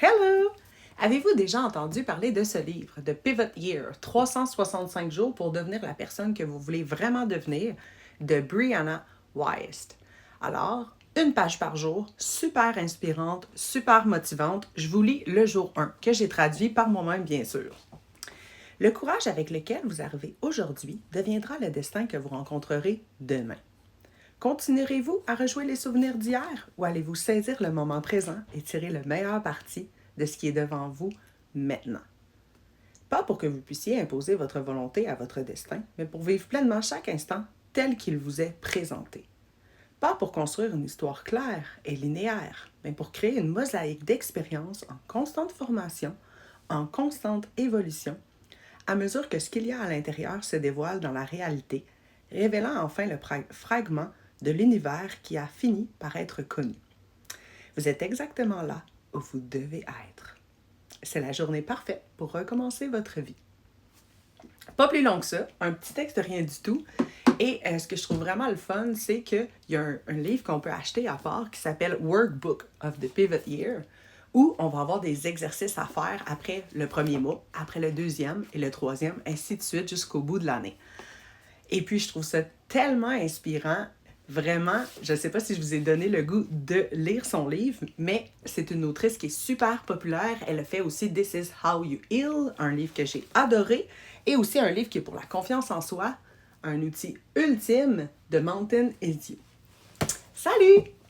Hello! Avez-vous déjà entendu parler de ce livre, de Pivot Year, 365 jours pour devenir la personne que vous voulez vraiment devenir, de Brianna Wiest? Alors, une page par jour, super inspirante, super motivante. Je vous lis le jour 1, que j'ai traduit par moi-même, bien sûr. Le courage avec lequel vous arrivez aujourd'hui deviendra le destin que vous rencontrerez demain. Continuerez-vous à rejouer les souvenirs d'hier ou allez-vous saisir le moment présent et tirer le meilleur parti de ce qui est devant vous maintenant? Pas pour que vous puissiez imposer votre volonté à votre destin, mais pour vivre pleinement chaque instant tel qu'il vous est présenté. Pas pour construire une histoire claire et linéaire, mais pour créer une mosaïque d'expériences en constante formation, en constante évolution, à mesure que ce qu'il y a à l'intérieur se dévoile dans la réalité, révélant enfin le fragment de l'univers qui a fini par être connu. Vous êtes exactement là où vous devez être. C'est la journée parfaite pour recommencer votre vie. Pas plus long que ça, un petit texte de rien du tout. Et ce que je trouve vraiment le fun, c'est qu'il y a un livre qu'on peut acheter à part qui s'appelle Workbook of the Pivot Year, où on va avoir des exercices à faire après le premier mois, après le deuxième et le troisième, ainsi de suite jusqu'au bout de l'année. Et puis, je trouve ça tellement inspirant. Vraiment, je ne sais pas si je vous ai donné le goût de lire son livre, mais c'est une autrice qui est super populaire. Elle a fait aussi This is How You Heal, un livre que j'ai adoré, et aussi un livre qui est pour la confiance en soi, un outil ultime de Mountain is You. Salut!